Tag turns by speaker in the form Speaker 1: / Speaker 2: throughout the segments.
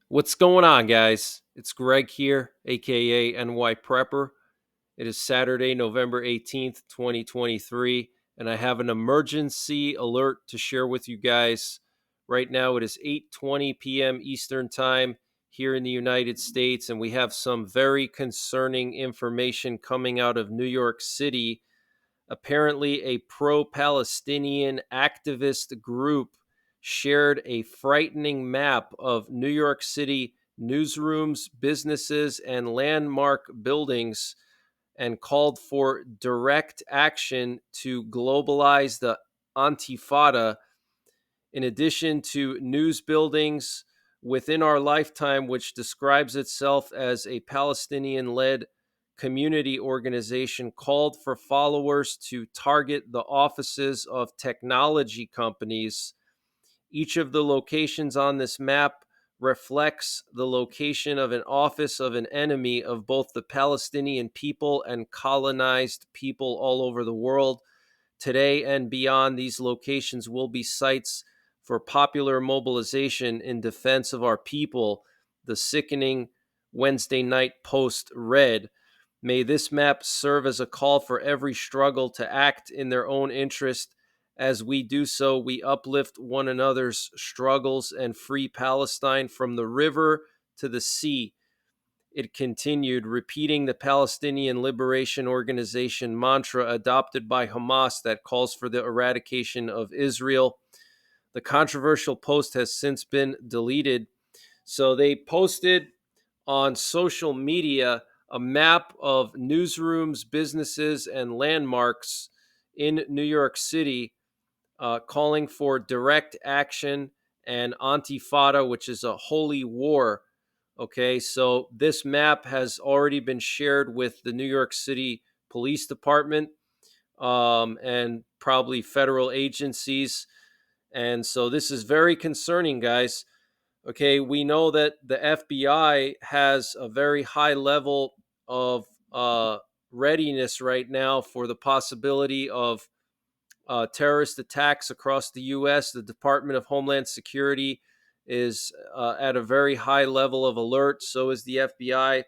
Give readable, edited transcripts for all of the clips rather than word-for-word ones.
Speaker 1: What's going on, guys? It's Greg here, aka NYPrepper. It is Saturday, November 18th, 2023, and I have an emergency alert to share with you guys. Right now, it is 8:20 p.m. Eastern Time here in the United States, and we have some very concerning information coming out of New York City. Apparently, a pro Palestinian activist group shared a frightening map of New York City newsrooms, businesses, and landmark buildings and called for direct action to globalize the Antifada in addition to news buildings within our lifetime, which describes itself as a Palestinian led community organization, called for followers to target the offices of technology companies. Each of the locations on this map reflects the location of an office of an enemy of both the Palestinian people and colonized people all over the world. Today and beyond, these locations will be sites for popular mobilization in defense of our people, the sickening Wednesday night post read. May this map serve as a call for every struggle to act in their own interest. As we do so, we uplift one another's struggles and free Palestine from the river to the sea. It continued, repeating the Palestinian Liberation Organization mantra adopted by Hamas that calls for the eradication of Israel. The controversial post has since been deleted. So they posted on social media a map of newsrooms, businesses, and landmarks in New York City, calling for direct action and Antifada, which is a holy war. Okay, so this map has already been shared with the New York City Police Department and probably federal agencies. And so this is very concerning, guys. Okay, we know that the FBI has a very high level of readiness right now for the possibility of terrorist attacks across the U.S. The Department of Homeland Security is at a very high level of alert. So is the FBI.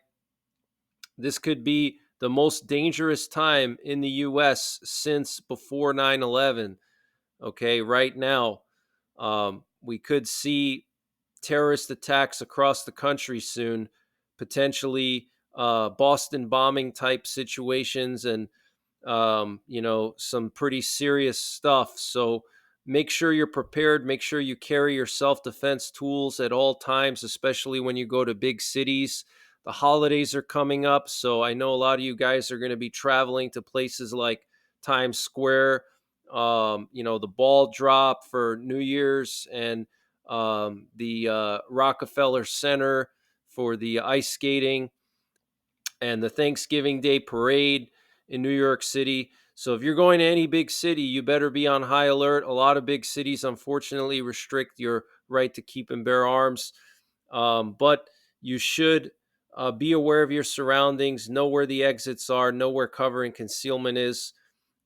Speaker 1: This could be the most dangerous time in the U.S. since before 9/11. Okay, right now, we could see terrorist attacks across the country soon, potentially Boston bombing type situations and some pretty serious stuff. So make sure you're prepared. Make sure you carry your self defense tools at all times, especially when you go to big cities. The holidays are coming up. So I know a lot of you guys are going to be traveling to places like Times Square, the ball drop for New Year's, and the Rockefeller Center for the ice skating, and the Thanksgiving Day parade in New York City. So if you're going to any big city, you better be on high alert. A lot of big cities, unfortunately, restrict your right to keep and bear arms. But you should be aware of your surroundings, know where the exits are, know where cover and concealment is,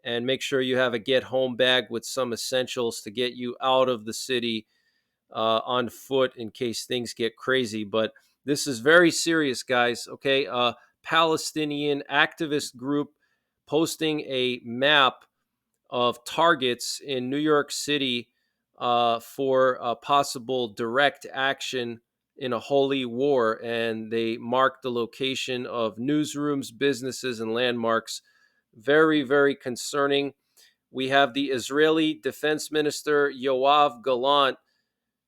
Speaker 1: and make sure you have a get home bag with some essentials to get you out of the city on foot in case things get crazy. But this is very serious, guys. Okay. Palestinian activist group posting a map of targets in New York City for possible direct action in a holy war. And they marked the location of newsrooms, businesses, and landmarks. Very, very concerning. We have the Israeli Defense Minister Yoav Gallant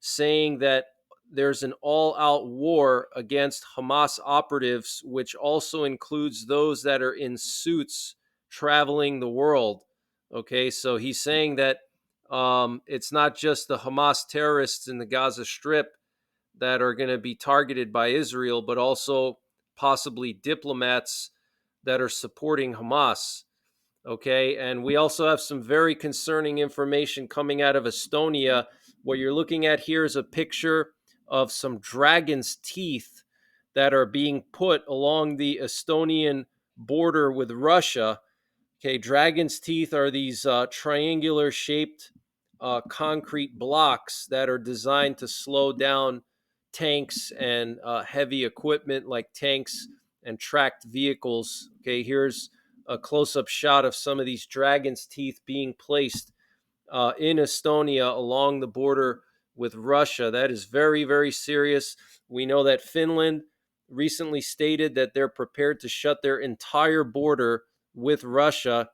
Speaker 1: saying that there's an all out war against Hamas operatives, which also includes those that are in suits traveling the world. Okay, so he's saying that it's not just the Hamas terrorists in the Gaza Strip that are going to be targeted by Israel, but also possibly diplomats that are supporting Hamas. Okay, and we also have some very concerning information coming out of Estonia. What you're looking at here is a picture of some dragon's teeth that are being put along the Estonian border with Russia. Okay, dragon's teeth are these triangular shaped concrete blocks that are designed to slow down tanks and heavy equipment like tanks and tracked vehicles. Okay, here's a close-up shot of some of these dragon's teeth being placed in Estonia along the border with Russia. That is very, very serious. We know that Finland recently stated that they're prepared to shut their entire border with Russia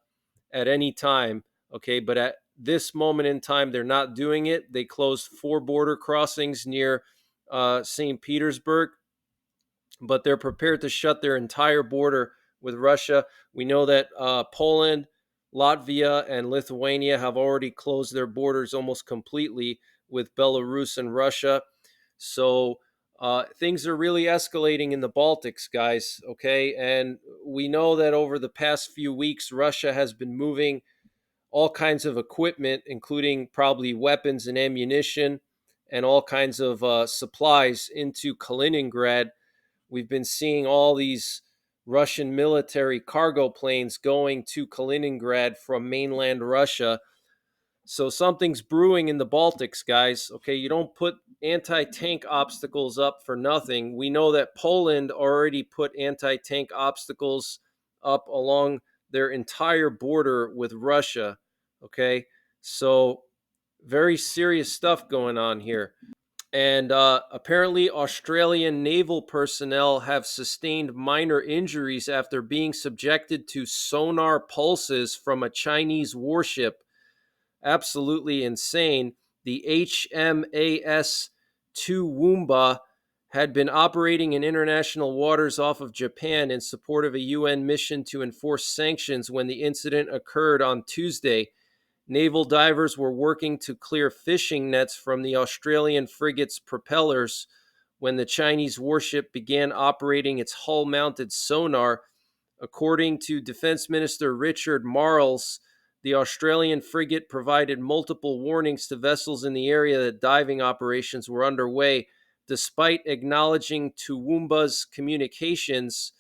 Speaker 1: at any time. Okay, but at this moment in time, they're not doing it. They closed 4 border crossings near St. Petersburg, but they're prepared to shut their entire border with Russia. We know that Poland, Latvia, and Lithuania have already closed their borders almost completely with Belarus and Russia. So things are really escalating in the Baltics, guys. Okay. And we know that over the past few weeks, Russia has been moving all kinds of equipment, including probably weapons and ammunition and all kinds of supplies into Kaliningrad. We've been seeing all these Russian military cargo planes going to Kaliningrad from mainland Russia. So something's brewing in the Baltics, guys. Okay, you don't put anti-tank obstacles up for nothing. We know that Poland already put anti-tank obstacles up along their entire border with Russia. Okay, so very serious stuff going on here. And apparently, Australian naval personnel have sustained minor injuries after being subjected to sonar pulses from a Chinese warship. Absolutely insane. The HMAS Toowoomba had been operating in international waters off of Japan in support of a UN mission to enforce sanctions when the incident occurred on Tuesday. Naval divers were working to clear fishing nets from the Australian frigate's propellers when the Chinese warship began operating its hull-mounted sonar. According to Defense Minister Richard Marles, the Australian frigate provided multiple warnings to vessels in the area that diving operations were underway. Despite acknowledging Toowoomba's communications,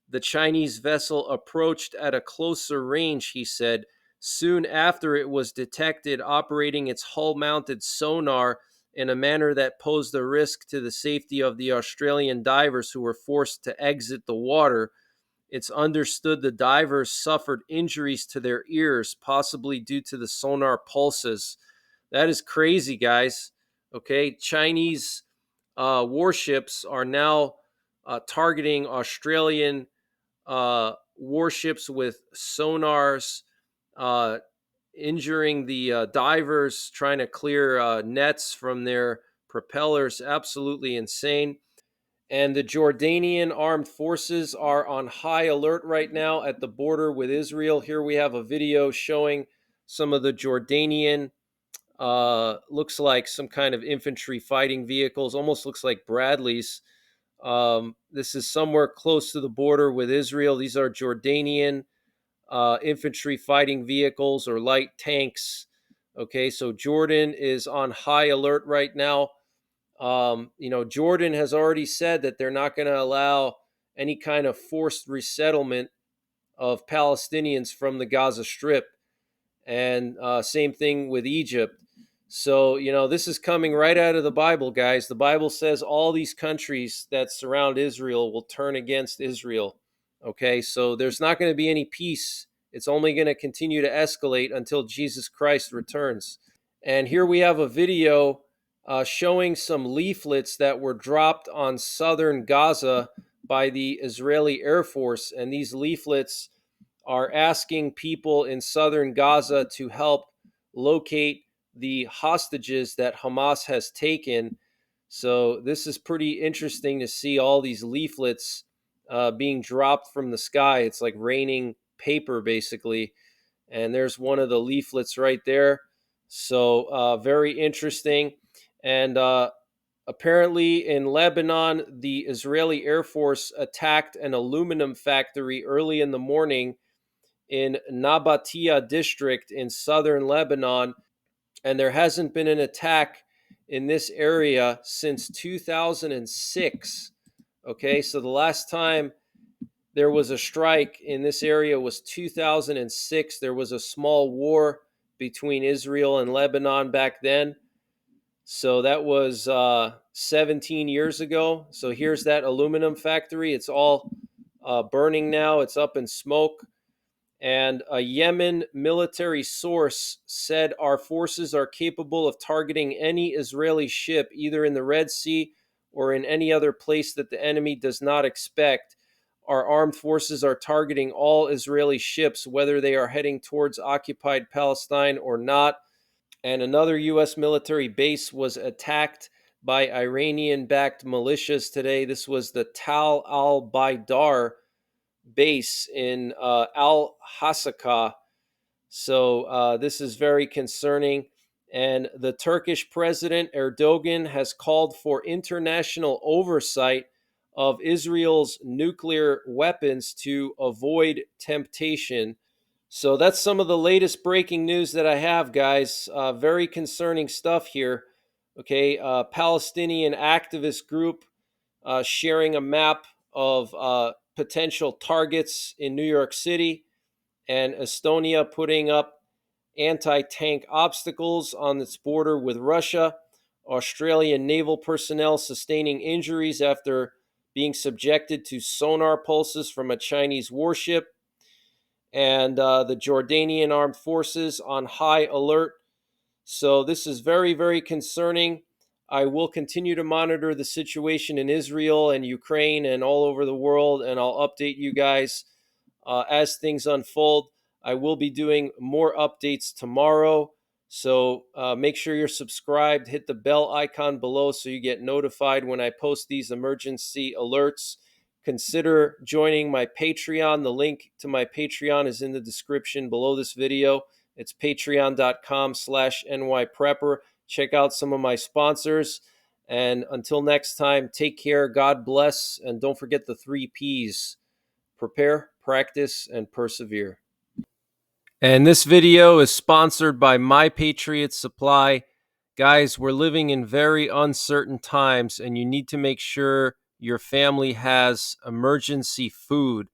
Speaker 1: the Chinese vessel approached at a closer range, he said, soon after it was detected operating its hull-mounted sonar in a manner that posed a risk to the safety of the Australian divers who were forced to exit the water. It's understood the divers suffered injuries to their ears, possibly due to the sonar pulses. That is crazy, guys. Okay, Chinese warships are now targeting Australian warships with sonars, uh, injuring the divers, trying to clear nets from their propellers. Absolutely insane. And the Jordanian armed forces are on high alert right now at the border with Israel. Here we have a video showing some of the Jordanian, looks like some kind of infantry fighting vehicles, almost looks like Bradleys. This is somewhere close to the border with Israel. These are Jordanian infantry fighting vehicles or light tanks. Okay, so Jordan is on high alert right now. Jordan has already said that they're not going to allow any kind of forced resettlement of Palestinians from the Gaza Strip. And same thing with Egypt. So, this is coming right out of the Bible, guys. The Bible says all these countries that surround Israel will turn against Israel. Okay, so there's not going to be any peace. It's only going to continue to escalate until Jesus Christ returns. And here we have a video showing some leaflets that were dropped on southern Gaza by the Israeli Air Force. And these leaflets are asking people in southern Gaza to help locate the hostages that Hamas has taken. So this is pretty interesting to see all these leaflets being dropped from the sky. It's like raining paper, basically. And there's one of the leaflets right there. So very interesting. And apparently in Lebanon, the Israeli Air Force attacked an aluminum factory early in the morning in Nabatea district in southern Lebanon. And there hasn't been an attack in this area since 2006. Okay, so the last time there was a strike in this area was 2006. There was a small war between Israel and Lebanon back then. So that was 17 years ago. So here's that aluminum factory. It's all burning now, it's up in smoke. And a Yemen military source said our forces are capable of targeting any Israeli ship, either in the Red Sea or in any other place that the enemy does not expect. Our armed forces are targeting all Israeli ships, whether they are heading towards occupied Palestine or not. And another U.S. military base was attacked by Iranian backed militias today. This was the Tal al Baidar base in Al Hasaka. So this is very concerning. And the Turkish president Erdogan has called for international oversight of Israel's nuclear weapons to avoid temptation. So that's some of the latest breaking news that I have, guys. Very concerning stuff here. Okay, Palestinian activist group sharing a map of potential targets in New York City, and Estonia putting up anti tank obstacles on its border with Russia. Australian naval personnel sustaining injuries after being subjected to sonar pulses from a Chinese warship. And the Jordanian armed forces on high alert. So this is very, very concerning. I will continue to monitor the situation in Israel and Ukraine and all over the world, and I'll update you guys as things unfold. I will be doing more updates tomorrow. So make sure you're subscribed. Hit the bell icon below so you get notified when I post these emergency alerts. Consider joining my Patreon. The link to my Patreon is in the description below this video. It's patreon.com/NYPrepper. Check out some of my sponsors. And until next time, take care. God bless. And don't forget the 3 Ps: prepare, practice, and persevere. And this video is sponsored by My Patriot Supply. Guys, we're living in very uncertain times, and you need to make sure your family has emergency food.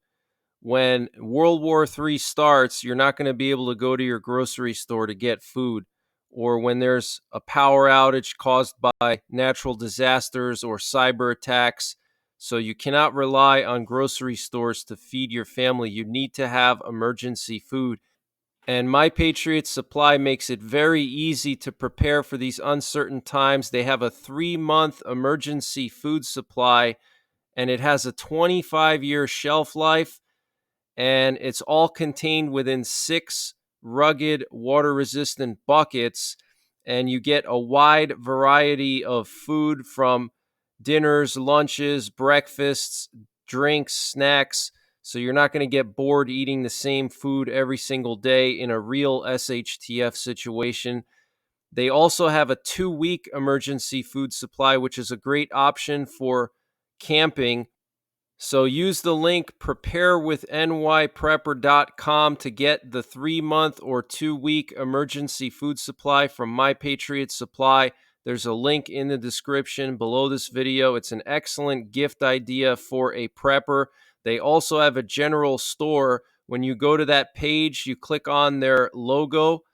Speaker 1: When World War III starts, you're not going to be able to go to your grocery store to get food. Or when there's a power outage caused by natural disasters or cyber attacks. So you cannot rely on grocery stores to feed your family. You need to have emergency food. And My Patriot Supply makes it very easy to prepare for these uncertain times. They have a 3-month emergency food supply, and it has a 25-year shelf life, and it's all contained within 6 rugged, water-resistant buckets, and you get a wide variety of food from dinners, lunches, breakfasts, drinks, snacks, so you're not going to get bored eating the same food every single day in a real SHTF situation. They also have a 2-week emergency food supply, which is a great option for camping. So use the link preparewithnyprepper.com to get the 3-month or 2-week emergency food supply from My Patriot Supply. There's a link in the description below this video. It's an excellent gift idea for a prepper. They also have a general store. When you go to that page, you click on their logo,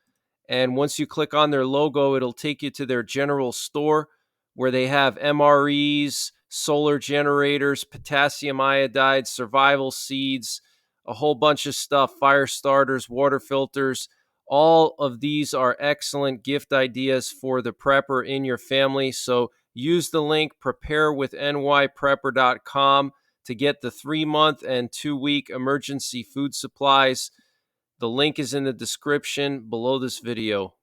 Speaker 1: and once you click on their logo, it'll take you to their general store where they have MREs, solar generators, potassium iodide, survival seeds, a whole bunch of stuff, fire starters, water filters. All of these are excellent gift ideas for the prepper in your family. So use the link preparewithnyprepper.com to get the 3-month and 2-week emergency food supplies. The link is in the description below this video.